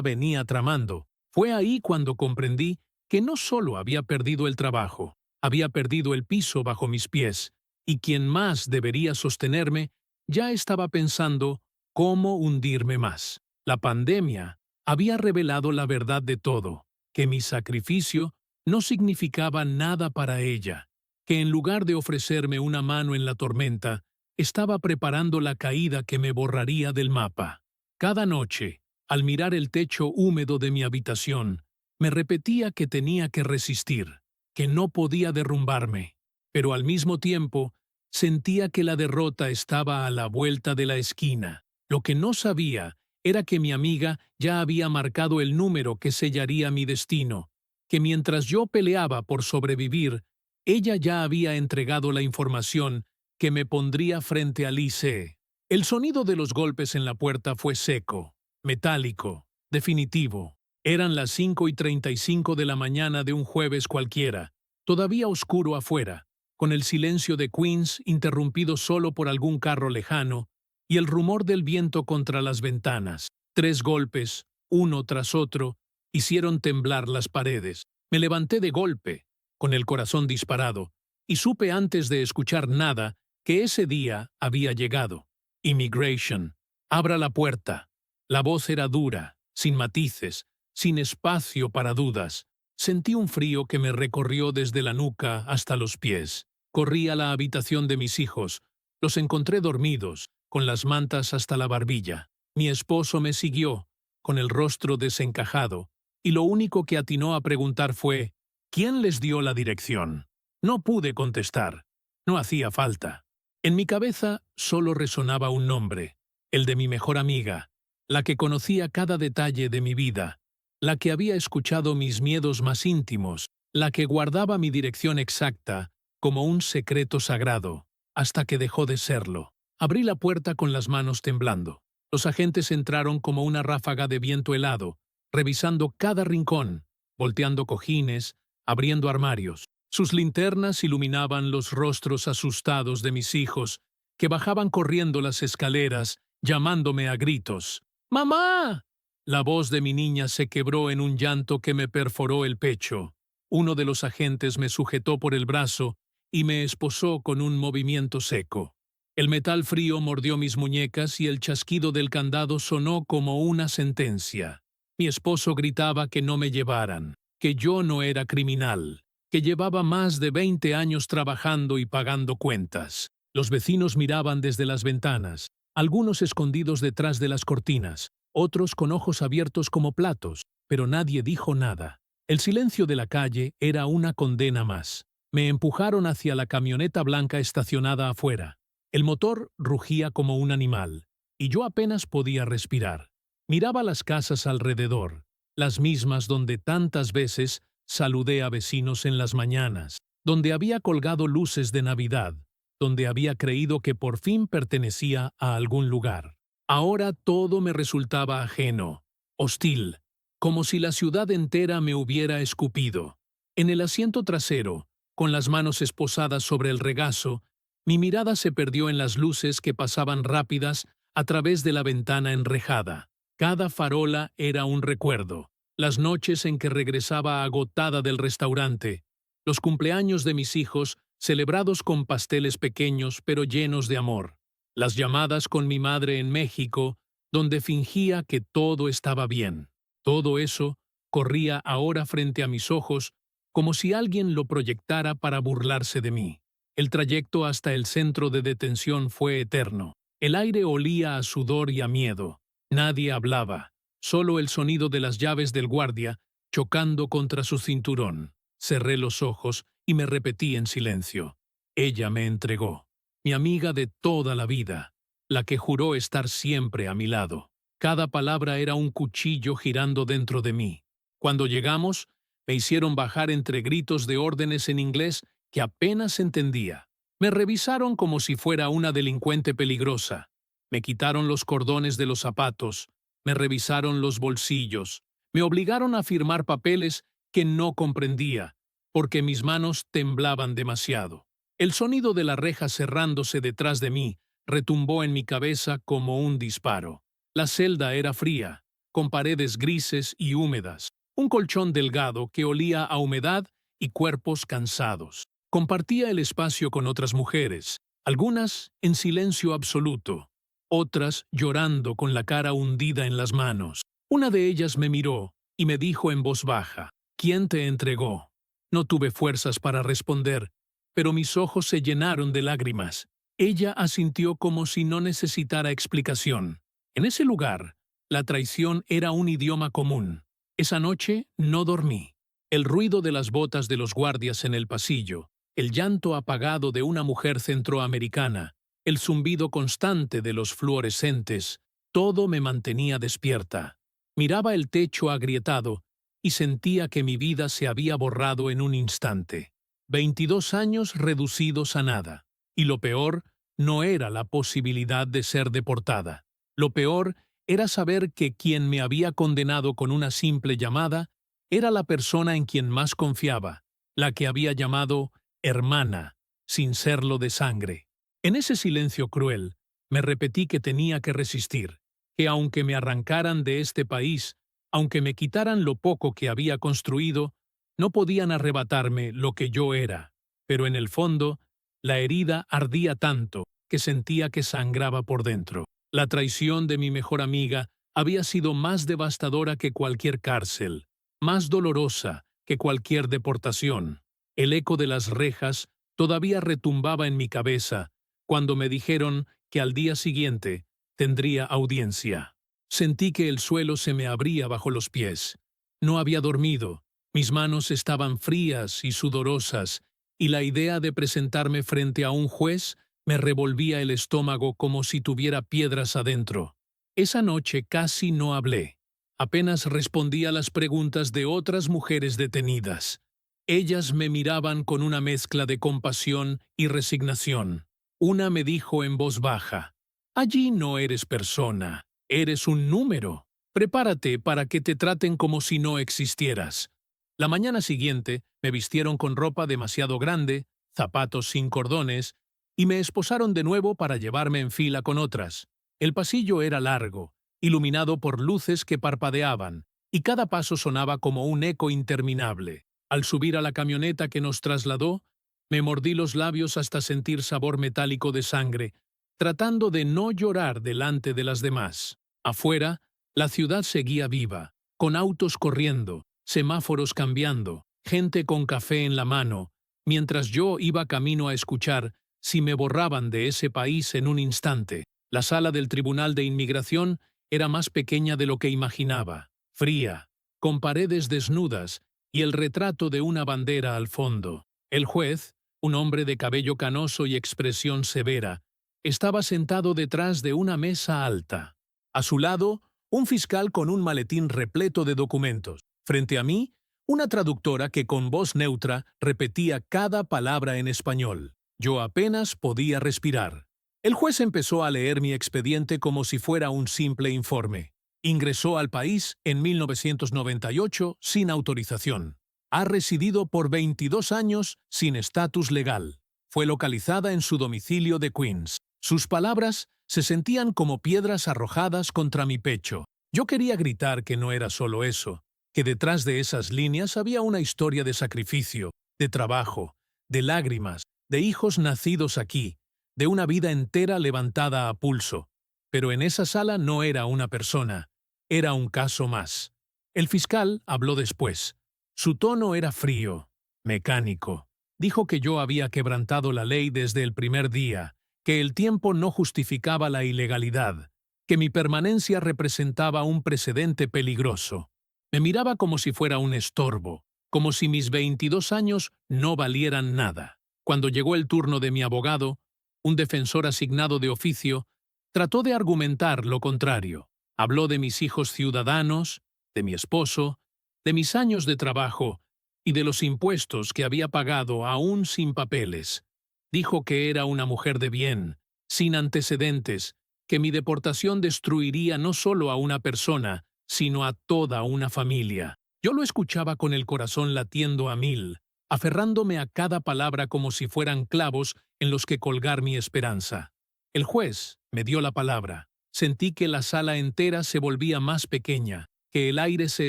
S1: venía tramando. Fue ahí cuando comprendí que no solo había perdido el trabajo, había perdido el piso bajo mis pies, y quien más debería sostenerme ya estaba pensando cómo hundirme más. La pandemia había revelado la verdad de todo, que mi sacrificio no significaba nada para ella, que en lugar de ofrecerme una mano en la tormenta, estaba preparando la caída que me borraría del mapa. Cada noche, al mirar el techo húmedo de mi habitación, me repetía que tenía que resistir, que no podía derrumbarme, pero al mismo tiempo sentía que la derrota estaba a la vuelta de la esquina. Lo que no sabía era que mi amiga ya había marcado el número que sellaría mi destino, que mientras yo peleaba por sobrevivir, ella ya había entregado la información que me pondría frente a Lise. El sonido de los golpes en la puerta fue seco, metálico, definitivo. Eran las 5:35 de la mañana de un jueves cualquiera, todavía oscuro afuera, con el silencio de Queens interrumpido solo por algún carro lejano y el rumor del viento contra las ventanas. 3 golpes, uno tras otro, hicieron temblar las paredes. Me levanté de golpe, con el corazón disparado, y supe antes de escuchar nada que ese día había llegado. Immigration. Abra la puerta. La voz era dura, sin matices, sin espacio para dudas. Sentí un frío que me recorrió desde la nuca hasta los pies. Corrí a la habitación de mis hijos. Los encontré dormidos, con las mantas hasta la barbilla. Mi esposo me siguió, con el rostro desencajado, y lo único que atinó a preguntar fue, ¿quién les dio la dirección? No pude contestar. No hacía falta. En mi cabeza solo resonaba un nombre, el de mi mejor amiga, la que conocía cada detalle de mi vida, la que había escuchado mis miedos más íntimos, la que guardaba mi dirección exacta como un secreto sagrado, hasta que dejó de serlo. Abrí la puerta con las manos temblando. Los agentes entraron como una ráfaga de viento helado, revisando cada rincón, volteando cojines, abriendo armarios. Sus linternas iluminaban los rostros asustados de mis hijos, que bajaban corriendo las escaleras, llamándome a gritos. ¡Mamá! La voz de mi niña se quebró en un llanto que me perforó el pecho. Uno de los agentes me sujetó por el brazo y me esposó con un movimiento seco. El metal frío mordió mis muñecas y el chasquido del candado sonó como una sentencia. Mi esposo gritaba que no me llevaran, que yo no era criminal, que llevaba más de 20 años trabajando y pagando cuentas. Los vecinos miraban desde las ventanas, algunos escondidos detrás de las cortinas, otros con ojos abiertos como platos, pero nadie dijo nada. El silencio de la calle era una condena más. Me empujaron hacia la camioneta blanca estacionada afuera. El motor rugía como un animal, y yo apenas podía respirar. Miraba las casas alrededor, las mismas donde tantas veces saludé a vecinos en las mañanas, donde había colgado luces de Navidad, donde había creído que por fin pertenecía a algún lugar. Ahora todo me resultaba ajeno, hostil, como si la ciudad entera me hubiera escupido. En el asiento trasero, con las manos esposadas sobre el regazo, mi mirada se perdió en las luces que pasaban rápidas a través de la ventana enrejada. Cada farola era un recuerdo. Las noches en que regresaba agotada del restaurante, los cumpleaños de mis hijos celebrados con pasteles pequeños pero llenos de amor, las llamadas con mi madre en México, donde fingía que todo estaba bien. Todo eso corría ahora frente a mis ojos como si alguien lo proyectara para burlarse de mí. El trayecto hasta el centro de detención fue eterno. El aire olía a sudor y a miedo. Nadie hablaba, solo el sonido de las llaves del guardia chocando contra su cinturón. Cerré los ojos y me repetí en silencio. Ella me entregó. Mi amiga de toda la vida, la que juró estar siempre a mi lado. Cada palabra era un cuchillo girando dentro de mí. Cuando llegamos, me hicieron bajar entre gritos de órdenes en inglés que apenas entendía. Me revisaron como si fuera una delincuente peligrosa. Me quitaron los cordones de los zapatos, me revisaron los bolsillos, me obligaron a firmar papeles que no comprendía, porque mis manos temblaban demasiado. El sonido de la reja cerrándose detrás de mí retumbó en mi cabeza como un disparo. La celda era fría, con paredes grises y húmedas, un colchón delgado que olía a humedad y cuerpos cansados. Compartía el espacio con otras mujeres, algunas en silencio absoluto, otras llorando con la cara hundida en las manos. Una de ellas me miró y me dijo en voz baja: ¿Quién te entregó? No tuve fuerzas para responder, pero mis ojos se llenaron de lágrimas. Ella asintió como si no necesitara explicación. En ese lugar, la traición era un idioma común. Esa noche no dormí. El ruido de las botas de los guardias en el pasillo, el llanto apagado de una mujer centroamericana, el zumbido constante de los fluorescentes, todo me mantenía despierta. Miraba el techo agrietado y sentía que mi vida se había borrado en un instante. 22 años reducidos a nada. Y lo peor no era la posibilidad de ser deportada. Lo peor era saber que quien me había condenado con una simple llamada era la persona en quien más confiaba, la que había llamado hermana, sin serlo de sangre. En ese silencio cruel, me repetí que tenía que resistir, que aunque me arrancaran de este país, aunque me quitaran lo poco que había construido, no podían arrebatarme lo que yo era. Pero en el fondo, la herida ardía tanto que sentía que sangraba por dentro. La traición de mi mejor amiga había sido más devastadora que cualquier cárcel, más dolorosa que cualquier deportación. El eco de las rejas todavía retumbaba en mi cabeza cuando me dijeron que al día siguiente tendría audiencia. Sentí que el suelo se me abría bajo los pies. No había dormido, mis manos estaban frías y sudorosas, y la idea de presentarme frente a un juez me revolvía el estómago como si tuviera piedras adentro. Esa noche casi no hablé. Apenas respondí a las preguntas de otras mujeres detenidas. Ellas me miraban con una mezcla de compasión y resignación. Una me dijo en voz baja: «Allí no eres persona, eres un número. Prepárate para que te traten como si no existieras». La mañana siguiente me vistieron con ropa demasiado grande, zapatos sin cordones, y me esposaron de nuevo para llevarme en fila con otras. El pasillo era largo, iluminado por luces que parpadeaban, y cada paso sonaba como un eco interminable. Al subir a la camioneta que nos trasladó, me mordí los labios hasta sentir sabor metálico de sangre, tratando de no llorar delante de las demás. Afuera, la ciudad seguía viva, con autos corriendo, semáforos cambiando, gente con café en la mano, mientras yo iba camino a escuchar si me borraban de ese país en un instante. La sala del Tribunal de Inmigración era más pequeña de lo que imaginaba, fría, con paredes desnudas y el retrato de una bandera al fondo. El juez, un hombre de cabello canoso y expresión severa, estaba sentado detrás de una mesa alta. A su lado, un fiscal con un maletín repleto de documentos. Frente a mí, una traductora que con voz neutra repetía cada palabra en español. Yo apenas podía respirar. El juez empezó a leer mi expediente como si fuera un simple informe. Ingresó al país en 1998 sin autorización. Ha residido por 22 años sin estatus legal. Fue localizada en su domicilio de Queens. Sus palabras se sentían como piedras arrojadas contra mi pecho. Yo quería gritar que no era solo eso, que detrás de esas líneas había una historia de sacrificio, de trabajo, de lágrimas, de hijos nacidos aquí, de una vida entera levantada a pulso. Pero en esa sala no era una persona, era un caso más. El fiscal habló después. Su tono era frío, mecánico. Dijo que yo había quebrantado la ley desde el primer día, que el tiempo no justificaba la ilegalidad, que mi permanencia representaba un precedente peligroso. Me miraba como si fuera un estorbo, como si mis 22 años no valieran nada. Cuando llegó el turno de mi abogado, un defensor asignado de oficio, trató de argumentar lo contrario. Habló de mis hijos ciudadanos, de mi esposo, de mis años de trabajo y de los impuestos que había pagado aún sin papeles. Dijo que era una mujer de bien, sin antecedentes, que mi deportación destruiría no solo a una persona, sino a toda una familia. Yo lo escuchaba con el corazón latiendo a mil, aferrándome a cada palabra como si fueran clavos en los que colgar mi esperanza. El juez me dio la palabra. Sentí que la sala entera se volvía más pequeña, que el aire se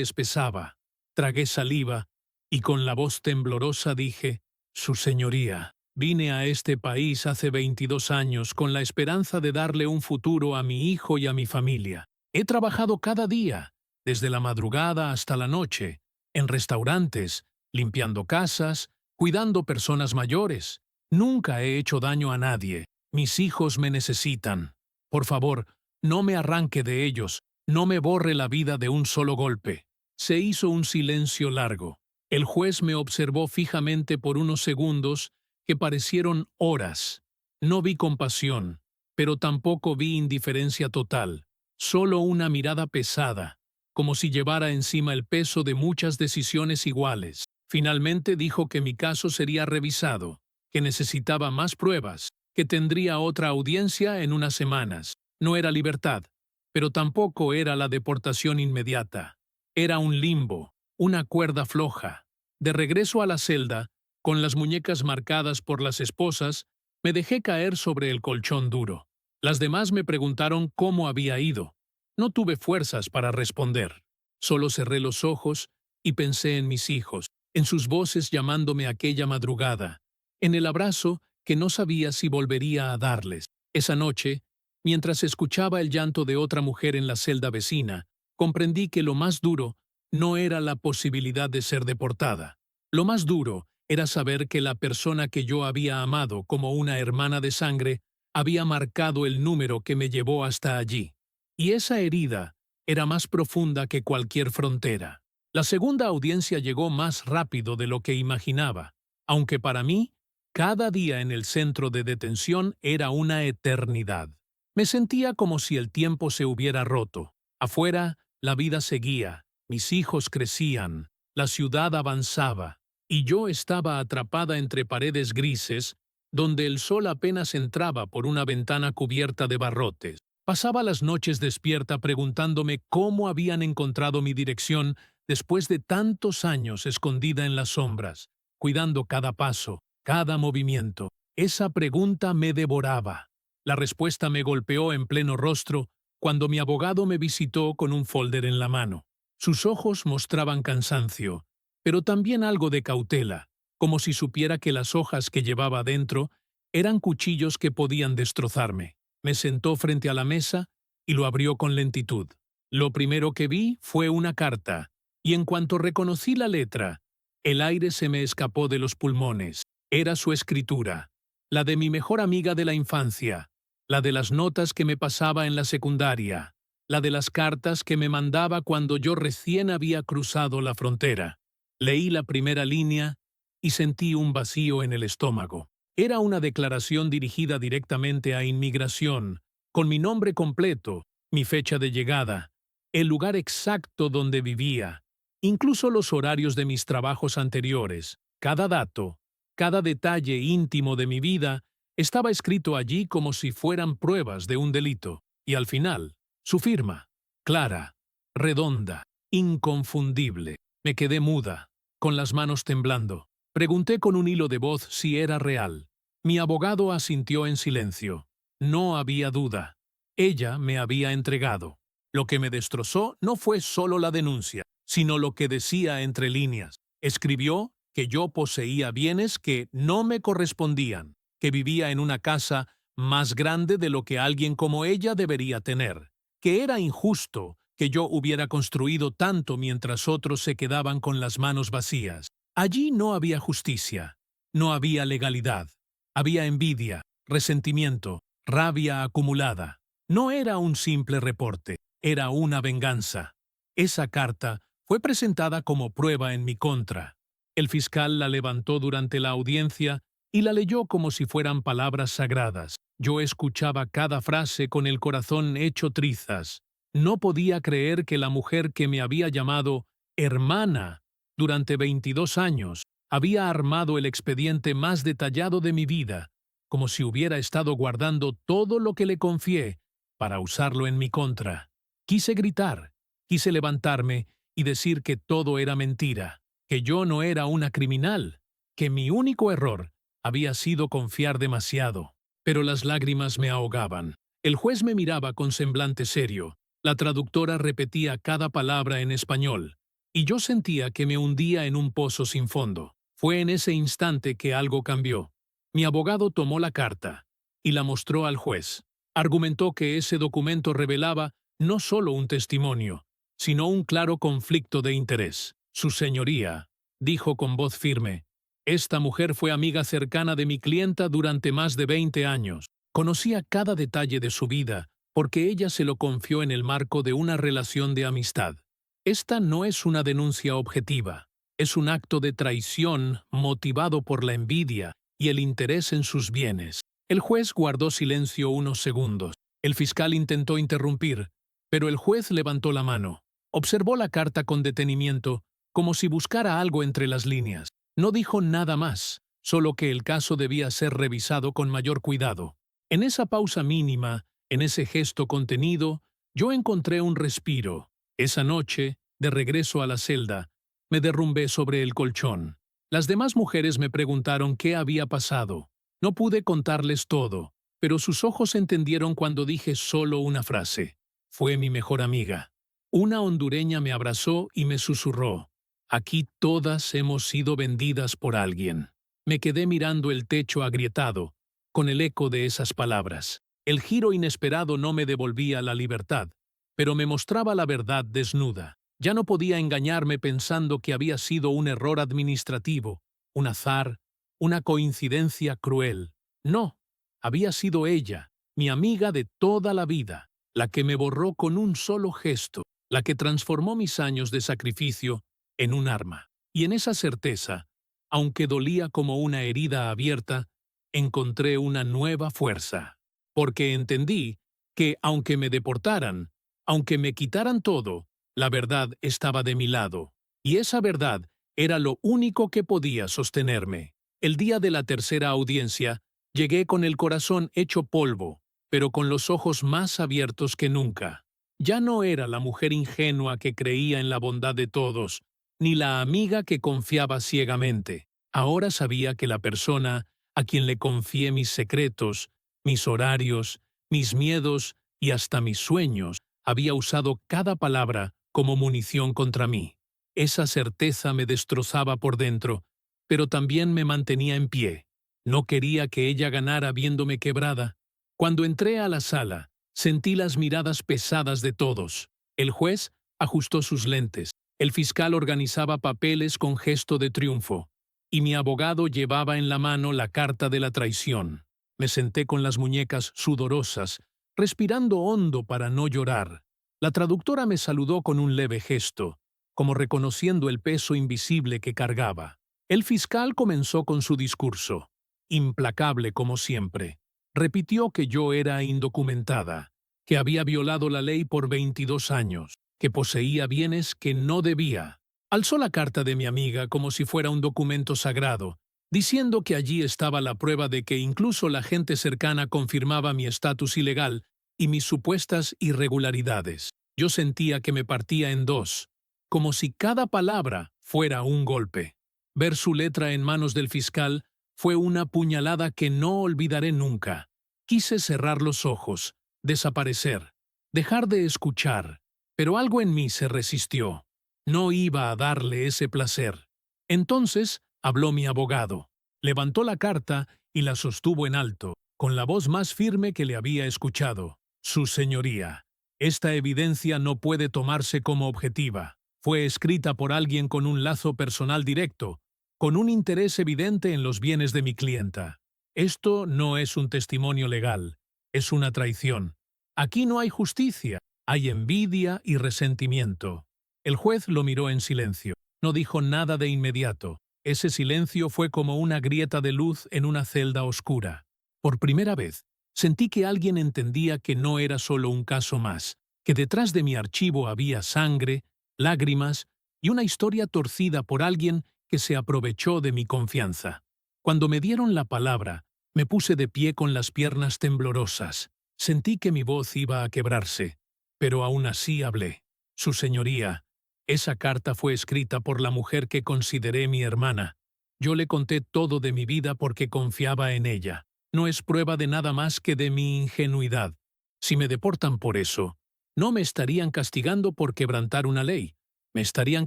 S1: espesaba. Tragué saliva y con la voz temblorosa dije: «Su señoría, vine a este país hace 22 años con la esperanza de darle un futuro a mi hijo y a mi familia. He trabajado cada día, desde la madrugada hasta la noche, en restaurantes, limpiando casas, cuidando personas mayores. Nunca he hecho daño a nadie. Mis hijos me necesitan. Por favor, no me arranque de ellos, no me borre la vida de un solo golpe». Se hizo un silencio largo. El juez me observó fijamente por unos segundos que parecieron horas. No vi compasión, pero tampoco vi indiferencia total, solo una mirada pesada, como si llevara encima el peso de muchas decisiones iguales. Finalmente dijo que mi caso sería revisado, que necesitaba más pruebas, que tendría otra audiencia en unas semanas. No era libertad, pero tampoco era la deportación inmediata. Era un limbo, una cuerda floja. De regreso a la celda, con las muñecas marcadas por las esposas, me dejé caer sobre el colchón duro. Las demás me preguntaron cómo había ido. No tuve fuerzas para responder. Solo cerré los ojos y pensé en mis hijos, en sus voces llamándome aquella madrugada, en el abrazo que no sabía si volvería a darles. Esa noche, mientras escuchaba el llanto de otra mujer en la celda vecina, comprendí que lo más duro no era la posibilidad de ser deportada. Lo más duro era saber que la persona que yo había amado como una hermana de sangre había marcado el número que me llevó hasta allí. Y esa herida era más profunda que cualquier frontera. La segunda audiencia llegó más rápido de lo que imaginaba, aunque para mí, cada día en el centro de detención era una eternidad. Me sentía como si el tiempo se hubiera roto. Afuera, la vida seguía, mis hijos crecían, la ciudad avanzaba, y yo estaba atrapada entre paredes grises, donde el sol apenas entraba por una ventana cubierta de barrotes. Pasaba las noches despierta preguntándome cómo habían encontrado mi dirección después de tantos años escondida en las sombras, cuidando cada paso, cada movimiento. Esa pregunta me devoraba. La respuesta me golpeó en pleno rostro cuando mi abogado me visitó con un folder en la mano. Sus ojos mostraban cansancio, pero también algo de cautela, como si supiera que las hojas que llevaba dentro eran cuchillos que podían destrozarme. Me sentó frente a la mesa y lo abrió con lentitud. Lo primero que vi fue una carta, y en cuanto reconocí la letra, el aire se me escapó de los pulmones. Era su escritura, la de mi mejor amiga de la infancia, la de las notas que me pasaba en la secundaria, la de las cartas que me mandaba cuando yo recién había cruzado la frontera. Leí la primera línea y sentí un vacío en el estómago. Era una declaración dirigida directamente a inmigración, con mi nombre completo, mi fecha de llegada, el lugar exacto donde vivía, incluso los horarios de mis trabajos anteriores. Cada dato, cada detalle íntimo de mi vida estaba escrito allí como si fueran pruebas de un delito. Y al final, su firma, clara, redonda, inconfundible. Me quedé muda, con las manos temblando. Pregunté con un hilo de voz si era real. Mi abogado asintió en silencio. No había duda. Ella me había entregado. Lo que me destrozó no fue solo la denuncia, sino lo que decía entre líneas. Escribió que yo poseía bienes que no me correspondían, que vivía en una casa más grande de lo que alguien como ella debería tener, que era injusto que yo hubiera construido tanto mientras otros se quedaban con las manos vacías. Allí no había justicia, no había legalidad, había envidia, resentimiento, rabia acumulada. No era un simple reporte, era una venganza. Esa carta fue presentada como prueba en mi contra. El fiscal la levantó durante la audiencia y la leyó como si fueran palabras sagradas. Yo escuchaba cada frase con el corazón hecho trizas. No podía creer que la mujer que me había llamado hermana durante 22 años había armado el expediente más detallado de mi vida, como si hubiera estado guardando todo lo que le confié para usarlo en mi contra. Quise gritar, quise levantarme y decir que todo era mentira, que yo no era una criminal, que mi único error había sido confiar demasiado. pero las lágrimas me ahogaban. El juez me miraba con semblante serio. La traductora repetía cada palabra en español, y yo sentía que me hundía en un pozo sin fondo. Fue en ese instante que algo cambió. Mi abogado tomó la carta y la mostró al juez. Argumentó que ese documento revelaba no solo un testimonio, sino un claro conflicto de interés. Su señoría, dijo con voz firme, esta mujer fue amiga cercana de mi clienta durante más de 20 años. Conocía cada detalle de su vida, porque ella se lo confió en el marco de una relación de amistad. Esta no es una denuncia objetiva, es un acto de traición motivado por la envidia y el interés en sus bienes. El juez guardó silencio unos segundos. El fiscal intentó interrumpir, pero el juez levantó la mano. Observó la carta con detenimiento, como si buscara algo entre las líneas. No dijo nada más, solo que el caso debía ser revisado con mayor cuidado. En esa pausa mínima, en ese gesto contenido, yo encontré un respiro. Esa noche, de regreso a la celda, me derrumbé sobre el colchón. Las demás mujeres me preguntaron qué había pasado. No pude contarles todo, pero sus ojos entendieron cuando dije solo una frase. Fue mi mejor amiga. Una hondureña me abrazó y me susurró. Aquí todas hemos sido vendidas por alguien. Me quedé mirando el techo agrietado, con el eco de esas palabras. El giro inesperado no me devolvía la libertad, pero me mostraba la verdad desnuda. Ya no podía engañarme pensando que había sido un error administrativo, un azar, una coincidencia cruel. No, había sido ella, mi amiga de toda la vida, la que me borró con un solo gesto, la que transformó mis años de sacrificio en un arma. Y en esa certeza, aunque dolía como una herida abierta, encontré una nueva fuerza. Porque entendí que, aunque me deportaran, aunque me quitaran todo, la verdad estaba de mi lado. Y esa verdad era lo único que podía sostenerme. El día de la tercera audiencia, llegué con el corazón hecho polvo, pero con los ojos más abiertos que nunca. Ya no era la mujer ingenua que creía en la bondad de todos, ni la amiga que confiaba ciegamente. Ahora sabía que la persona a quien le confié mis secretos, mis horarios, mis miedos y hasta mis sueños, había usado cada palabra como munición contra mí. Esa certeza me destrozaba por dentro, pero también me mantenía en pie. No quería que ella ganara viéndome quebrada. Cuando entré a la sala, sentí las miradas pesadas de todos. El juez ajustó sus lentes. El fiscal organizaba papeles con gesto de triunfo, y mi abogado llevaba en la mano la carta de la traición. Me senté con las muñecas sudorosas, respirando hondo para no llorar. La traductora me saludó con un leve gesto, como reconociendo el peso invisible que cargaba. El fiscal comenzó con su discurso, implacable como siempre. Repitió que yo era indocumentada, que había violado la ley por 22 años, que poseía bienes que no debía. Alzó la carta de mi amiga como si fuera un documento sagrado, diciendo que allí estaba la prueba de que incluso la gente cercana confirmaba mi estatus ilegal y mis supuestas irregularidades. Yo sentía que me partía en dos, como si cada palabra fuera un golpe. Ver su letra en manos del fiscal fue una puñalada que no olvidaré nunca. Quise cerrar los ojos, desaparecer, dejar de escuchar, pero algo en mí se resistió. No iba a darle ese placer. Entonces habló mi abogado. Levantó la carta y la sostuvo en alto, con la voz más firme que le había escuchado. Su señoría, esta evidencia no puede tomarse como objetiva. Fue escrita por alguien con un lazo personal directo, con un interés evidente en los bienes de mi clienta. Esto no es un testimonio legal, es una traición. Aquí no hay justicia, hay envidia y resentimiento. El juez lo miró en silencio. No dijo nada de inmediato. Ese silencio fue como una grieta de luz en una celda oscura. Por primera vez, sentí que alguien entendía que no era solo un caso más, que detrás de mi archivo había sangre, lágrimas y una historia torcida por alguien que se aprovechó de mi confianza. Cuando me dieron la palabra, me puse de pie con las piernas temblorosas. Sentí que mi voz iba a quebrarse, pero aún así hablé. Su señoría, esa carta fue escrita por la mujer que consideré mi hermana. Yo le conté todo de mi vida porque confiaba en ella. no es prueba de nada más que de mi ingenuidad. Si me deportan por eso, no me estarían castigando por quebrantar una ley, me estarían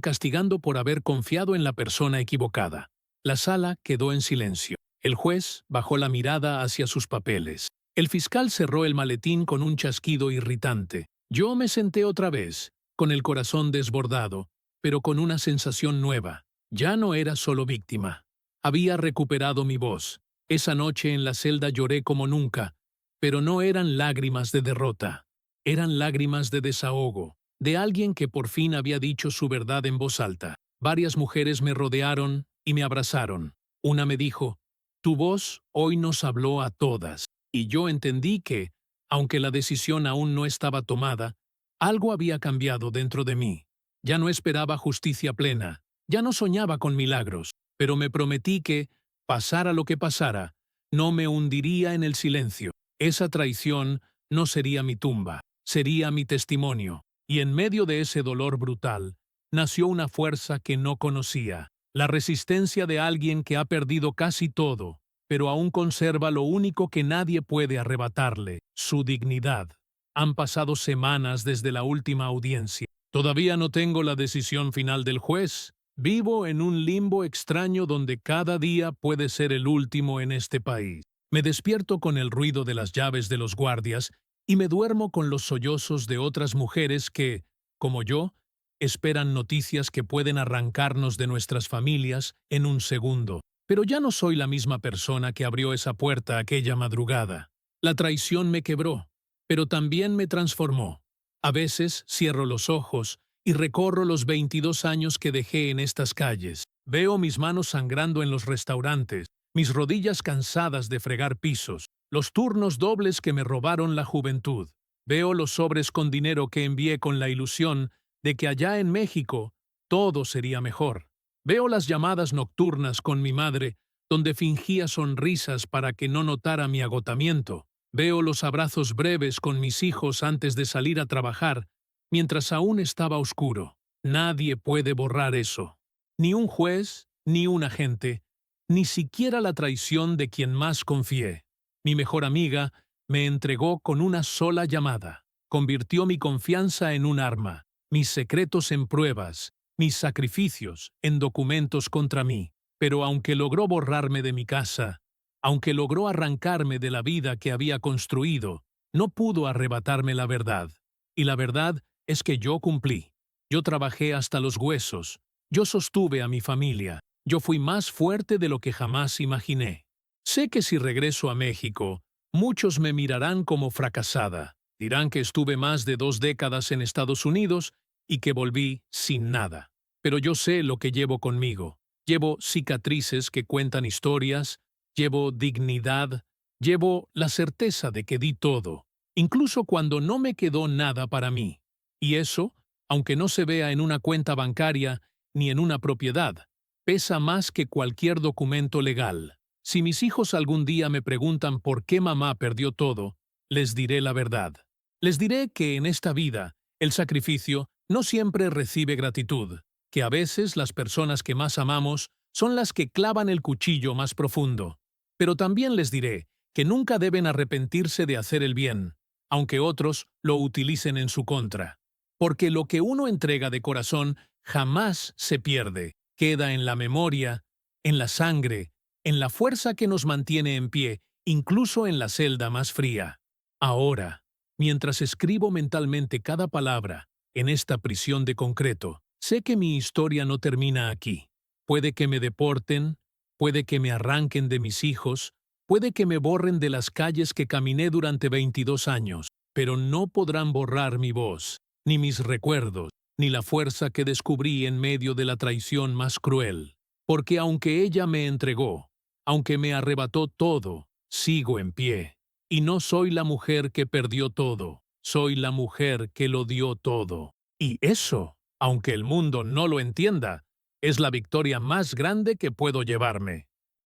S1: castigando por haber confiado en la persona equivocada. La sala quedó en silencio. El juez bajó la mirada hacia sus papeles. El fiscal cerró el maletín con un chasquido irritante. Yo me senté otra vez, con el corazón desbordado, pero con una sensación nueva. Ya no era solo víctima. Había recuperado mi voz. Esa noche en la celda lloré como nunca, pero no eran lágrimas de derrota. Eran lágrimas de desahogo, de alguien que por fin había dicho su verdad en voz alta. Varias mujeres me rodearon y me abrazaron. Una me dijo, «Tu voz hoy nos habló a todas». Y yo entendí que, aunque la decisión aún no estaba tomada, algo había cambiado dentro de mí. Ya no esperaba justicia plena, ya no soñaba con milagros, pero me prometí que, pasara lo que pasara, no me hundiría en el silencio. Esa traición no sería mi tumba, sería mi testimonio. Y en medio de ese dolor brutal, nació una fuerza que no conocía, la resistencia de alguien que ha perdido casi todo, pero aún conserva lo único que nadie puede arrebatarle, su dignidad. Han pasado semanas desde la última audiencia. Todavía no tengo la decisión final del juez. Vivo en un limbo extraño donde cada día puede ser el último en este país. Me despierto con el ruido de las llaves de los guardias y me duermo con los sollozos de otras mujeres que, como yo, esperan noticias que pueden arrancarnos de nuestras familias en un segundo. Pero ya no soy la misma persona que abrió esa puerta aquella madrugada. La traición me quebró, pero también me transformó. A veces cierro los ojos y recorro los 22 años que dejé en estas calles. Veo mis manos sangrando en los restaurantes, mis rodillas cansadas de fregar pisos, los turnos dobles que me robaron la juventud. Veo los sobres con dinero que envié con la ilusión de que allá en México todo sería mejor. Veo las llamadas nocturnas con mi madre, donde fingía sonrisas para que no notara mi agotamiento. Veo los abrazos breves con mis hijos antes de salir a trabajar, mientras aún estaba oscuro. Nadie puede borrar eso. Ni un juez, ni un agente, ni siquiera la traición de quien más confié. Mi mejor amiga me entregó con una sola llamada. Convirtió mi confianza en un arma, mis secretos en pruebas, mis sacrificios en documentos contra mí. Pero aunque logró borrarme de mi casa, aunque logró arrancarme de la vida que había construido, no pudo arrebatarme la verdad. Y la verdad es que yo cumplí. Yo trabajé hasta los huesos. Yo sostuve a mi familia. Yo fui más fuerte de lo que jamás imaginé. Sé que si regreso a México, muchos me mirarán como fracasada. Dirán que estuve más de 2 décadas en Estados Unidos y que volví sin nada. Pero yo sé lo que llevo conmigo. Llevo cicatrices que cuentan historias, llevo dignidad, llevo la certeza de que di todo, incluso cuando no me quedó nada para mí. Y eso, aunque no se vea en una cuenta bancaria ni en una propiedad, pesa más que cualquier documento legal. Si mis hijos algún día me preguntan por qué mamá perdió todo, les diré la verdad. Les diré que en esta vida, el sacrificio no siempre recibe gratitud, que a veces las personas que más amamos son las que clavan el cuchillo más profundo. Pero también les diré que nunca deben arrepentirse de hacer el bien, aunque otros lo utilicen en su contra. Porque lo que uno entrega de corazón jamás se pierde, queda en la memoria, en la sangre, en la fuerza que nos mantiene en pie, incluso en la celda más fría. Ahora, mientras escribo mentalmente cada palabra en esta prisión de concreto, sé que mi historia no termina aquí. Puede que me deporten, puede que me arranquen de mis hijos, puede que me borren de las calles que caminé durante 22 años, pero no podrán borrar mi voz, ni mis recuerdos, ni la fuerza que descubrí en medio de la traición más cruel. Porque aunque ella me entregó, aunque me arrebató todo, sigo en pie. Y no soy la mujer que perdió todo, soy la mujer que lo dio todo. Y eso, aunque el mundo no lo entienda, es la victoria más grande que puedo llevarme.